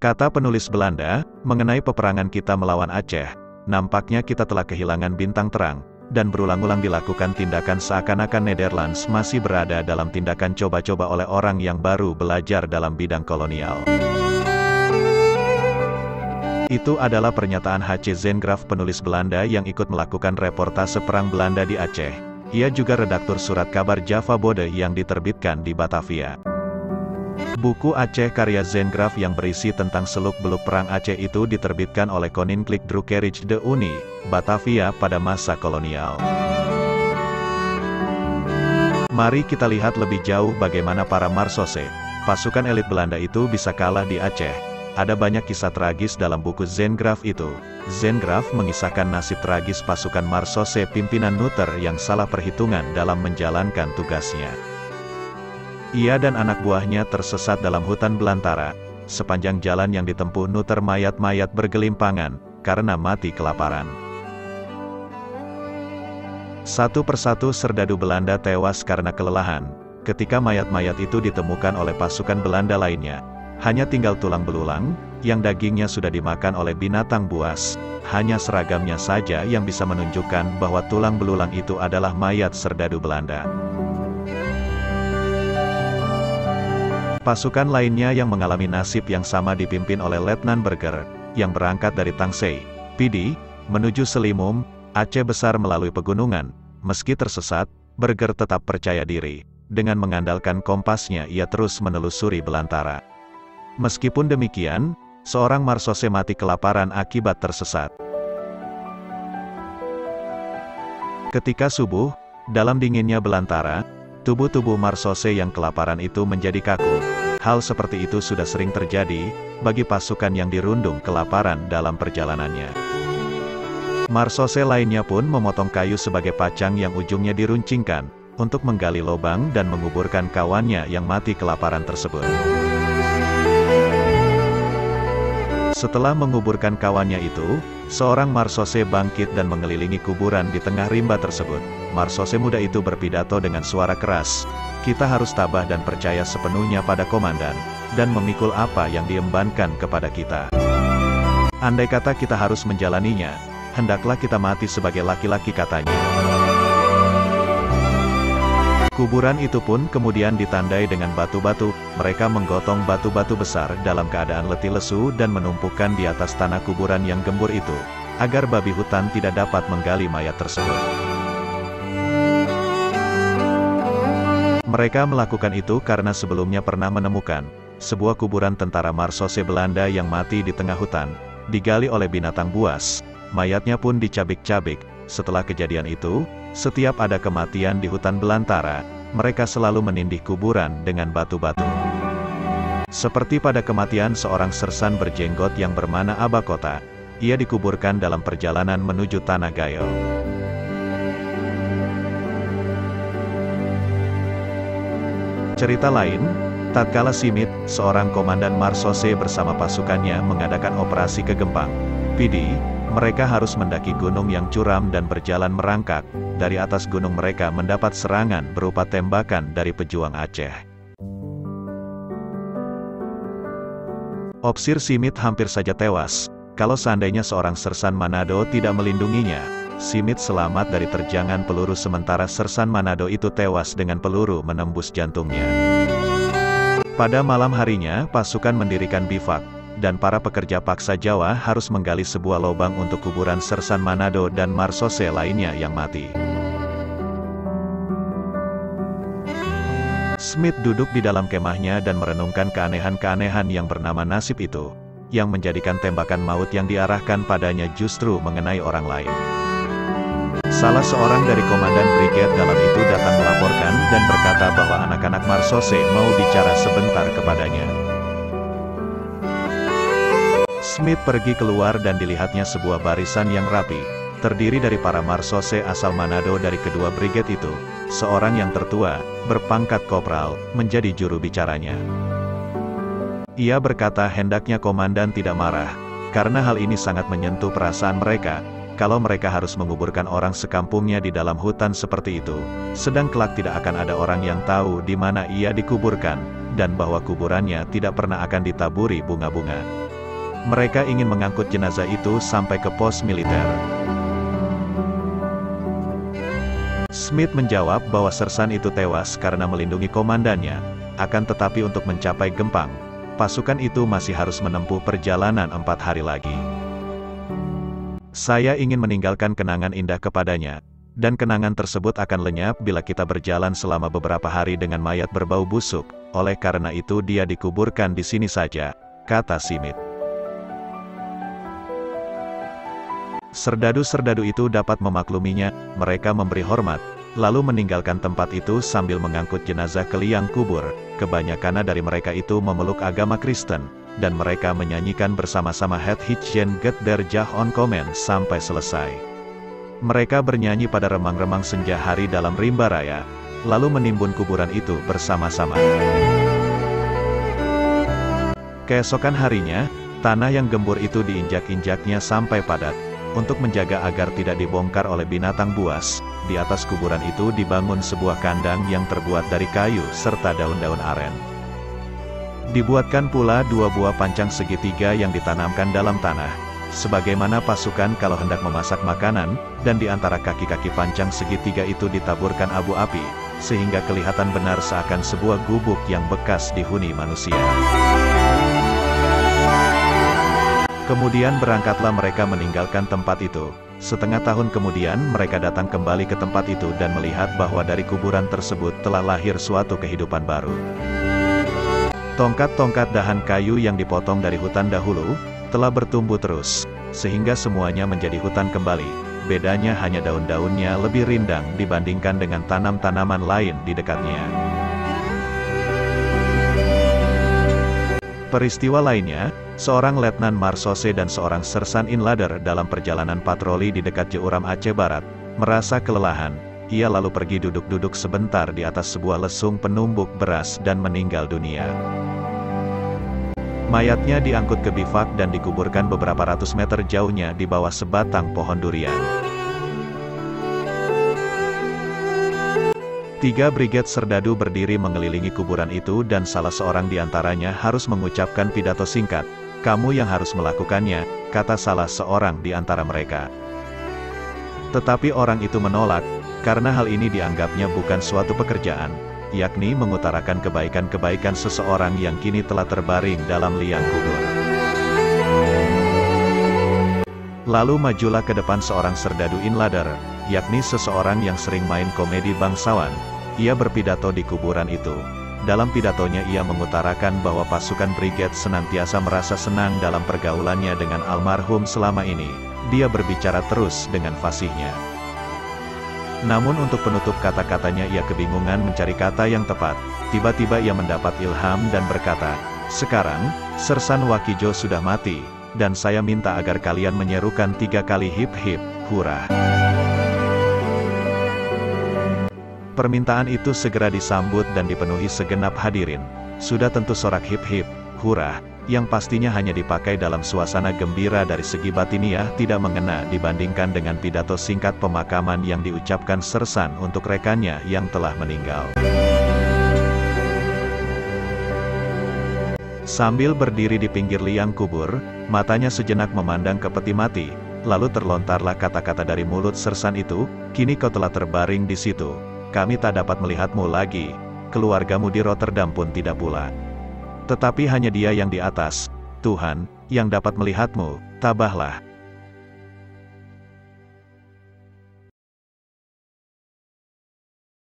Kata penulis Belanda, mengenai peperangan kita melawan Aceh, nampaknya kita telah kehilangan bintang terang, dan berulang-ulang dilakukan tindakan seakan-akan Nederlands masih berada dalam tindakan coba-coba oleh orang yang baru belajar dalam bidang kolonial. Itu adalah pernyataan H.C. Zengraaf, penulis Belanda yang ikut melakukan reportase perang Belanda di Aceh. Ia juga redaktur surat kabar Java Bode yang diterbitkan di Batavia. Buku Aceh karya Zengraaf yang berisi tentang seluk-beluk perang Aceh itu diterbitkan oleh Koninklijk Drukkerij de Unie, Batavia pada masa kolonial. Mari kita lihat lebih jauh bagaimana para Marsose, pasukan elit Belanda itu bisa kalah di Aceh. Ada banyak kisah tragis dalam buku Zengraaf itu. Zengraaf mengisahkan nasib tragis pasukan Marsose pimpinan Nutter yang salah perhitungan dalam menjalankan tugasnya. Ia dan anak buahnya tersesat dalam hutan belantara. Sepanjang jalan yang ditempuh Nutter mayat-mayat bergelimpangan, karena mati kelaparan. Satu persatu serdadu Belanda tewas karena kelelahan. Ketika mayat-mayat itu ditemukan oleh pasukan Belanda lainnya, hanya tinggal tulang belulang, yang dagingnya sudah dimakan oleh binatang buas. Hanya seragamnya saja yang bisa menunjukkan bahwa tulang belulang itu adalah mayat serdadu Belanda. Pasukan lainnya yang mengalami nasib yang sama dipimpin oleh Letnan Berger, yang berangkat dari Tangsel, Pidi, menuju Selimum, Aceh Besar melalui pegunungan. Meski tersesat, Berger tetap percaya diri. Dengan mengandalkan kompasnya ia terus menelusuri belantara. Meskipun demikian, seorang Marsose mati kelaparan akibat tersesat. Ketika subuh, dalam dinginnya belantara, tubuh-tubuh Marsose yang kelaparan itu menjadi kaku. Hal seperti itu sudah sering terjadi bagi pasukan yang dirundung kelaparan dalam perjalanannya. Marsose lainnya pun memotong kayu sebagai pacang yang ujungnya diruncingkan, untuk menggali lubang dan menguburkan kawannya yang mati kelaparan tersebut. Setelah menguburkan kawannya itu, seorang Marsose bangkit dan mengelilingi kuburan di tengah rimba tersebut. Marsose muda itu berpidato dengan suara keras, "Kita harus tabah dan percaya sepenuhnya pada komandan, dan memikul apa yang diembankan kepada kita. Andai kata kita harus menjalaninya, hendaklah kita mati sebagai laki-laki," katanya. Kuburan itu pun kemudian ditandai dengan batu-batu. Mereka menggotong batu-batu besar dalam keadaan letih lesu dan menumpukan di atas tanah kuburan yang gembur itu, agar babi hutan tidak dapat menggali mayat tersebut. Mereka melakukan itu karena sebelumnya pernah menemukan sebuah kuburan tentara Marsose Belanda yang mati di tengah hutan, digali oleh binatang buas. Mayatnya pun dicabik-cabik. Setelah kejadian itu, setiap ada kematian di hutan belantara, mereka selalu menindih kuburan dengan batu-batu. Seperti pada kematian seorang sersan berjenggot yang bermana Abakota, ia dikuburkan dalam perjalanan menuju Tanah Gayo. Cerita lain, tatkala Simit, seorang komandan Marsose bersama pasukannya mengadakan operasi ke Gempang, Pidi, mereka harus mendaki gunung yang curam dan berjalan merangkak. Dari atas gunung mereka mendapat serangan berupa tembakan dari pejuang Aceh. Opsir Simit hampir saja tewas. Kalau seandainya seorang sersan Manado tidak melindunginya, Simit selamat dari terjangan peluru, sementara sersan Manado itu tewas dengan peluru menembus jantungnya. Pada malam harinya, pasukan mendirikan bivak, dan para pekerja paksa Jawa harus menggali sebuah lubang untuk kuburan sersan Manado dan Marsose lainnya yang mati. Smith duduk di dalam kemahnya dan merenungkan keanehan-keanehan yang bernama nasib itu, yang menjadikan tembakan maut yang diarahkan padanya justru mengenai orang lain. Salah seorang dari komandan brigade dalam itu datang melaporkan dan berkata bahwa anak-anak Marsose mau bicara sebentar kepadanya. Smith pergi keluar dan dilihatnya sebuah barisan yang rapi, terdiri dari para Marsose asal Manado dari kedua brigade itu. Seorang yang tertua, berpangkat kopral, menjadi juru bicaranya. Ia berkata hendaknya komandan tidak marah, karena hal ini sangat menyentuh perasaan mereka, kalau mereka harus menguburkan orang sekampungnya di dalam hutan seperti itu, sedang kelak tidak akan ada orang yang tahu di mana ia dikuburkan, dan bahwa kuburannya tidak pernah akan ditaburi bunga-bunga. Mereka ingin mengangkut jenazah itu sampai ke pos militer. Smith menjawab bahwa sersan itu tewas karena melindungi komandannya, akan tetapi untuk mencapai Gempang, pasukan itu masih harus menempuh perjalanan 4 hari lagi. Saya ingin meninggalkan kenangan indah kepadanya, dan kenangan tersebut akan lenyap bila kita berjalan selama beberapa hari dengan mayat berbau busuk, oleh karena itu dia dikuburkan di sini saja, kata Smith. Serdadu-serdadu itu dapat memakluminya, mereka memberi hormat, lalu meninggalkan tempat itu sambil mengangkut jenazah ke liang kubur. Kebanyakan dari mereka itu memeluk agama Kristen, dan mereka menyanyikan bersama-sama Het Hitjen Get Der Jah On Komen sampai selesai. Mereka bernyanyi pada remang-remang senja hari dalam rimba raya, lalu menimbun kuburan itu bersama-sama. Keesokan harinya, tanah yang gembur itu diinjak-injaknya sampai padat. Untuk menjaga agar tidak dibongkar oleh binatang buas, di atas kuburan itu dibangun sebuah kandang yang terbuat dari kayu serta daun-daun aren. Dibuatkan pula 2 buah pancang segitiga yang ditanamkan dalam tanah, sebagaimana pasukan kalau hendak memasak makanan, dan di antara kaki-kaki pancang segitiga itu ditaburkan abu api, sehingga kelihatan benar seakan sebuah gubuk yang bekas dihuni manusia. Kemudian berangkatlah mereka meninggalkan tempat itu. Setengah tahun kemudian mereka datang kembali ke tempat itu dan melihat bahwa dari kuburan tersebut telah lahir suatu kehidupan baru. Tongkat-tongkat dahan kayu yang dipotong dari hutan dahulu, telah bertumbuh terus, sehingga semuanya menjadi hutan kembali. Bedanya hanya daun-daunnya lebih rindang dibandingkan dengan tanam-tanaman lain di dekatnya. Peristiwa lainnya, seorang Letnan Marsose dan seorang sersan Inlader dalam perjalanan patroli di dekat Jeuram Aceh Barat, merasa kelelahan. Ia lalu pergi duduk-duduk sebentar di atas sebuah lesung penumbuk beras dan meninggal dunia. Mayatnya diangkut ke bivak dan dikuburkan beberapa ratus meter jauhnya di bawah sebatang pohon durian. 3 brigade serdadu berdiri mengelilingi kuburan itu dan salah seorang di antaranya harus mengucapkan pidato singkat. Kamu yang harus melakukannya, kata salah seorang di antara mereka. Tetapi orang itu menolak, karena hal ini dianggapnya bukan suatu pekerjaan, yakni mengutarakan kebaikan-kebaikan seseorang yang kini telah terbaring dalam liang kubur. Lalu majulah ke depan seorang serdadu Inlader, yakni seseorang yang sering main komedi bangsawan. Ia berpidato di kuburan itu. Dalam pidatonya ia mengutarakan bahwa pasukan brigade senantiasa merasa senang dalam pergaulannya dengan almarhum selama ini. Dia berbicara terus dengan fasihnya. Namun untuk penutup kata-katanya ia kebingungan mencari kata yang tepat. Tiba-tiba ia mendapat ilham dan berkata, "Sekarang, Sersan Wakijo sudah mati, dan saya minta agar kalian menyerukan 3 kali hip-hip, hurrah." Permintaan itu segera disambut dan dipenuhi segenap hadirin. Sudah tentu sorak hip-hip, hurrah, yang pastinya hanya dipakai dalam suasana gembira dari segi batiniah tidak mengena dibandingkan dengan pidato singkat pemakaman yang diucapkan Sersan untuk rekannya yang telah meninggal. Sambil berdiri di pinggir liang kubur, matanya sejenak memandang ke peti mati, lalu terlontarlah kata-kata dari mulut Sersan itu, "Kini kau telah terbaring di situ. Kami tak dapat melihatmu lagi, keluargamu di Rotterdam pun tidak pula. Tetapi hanya Dia yang di atas, Tuhan, yang dapat melihatmu, tabahlah."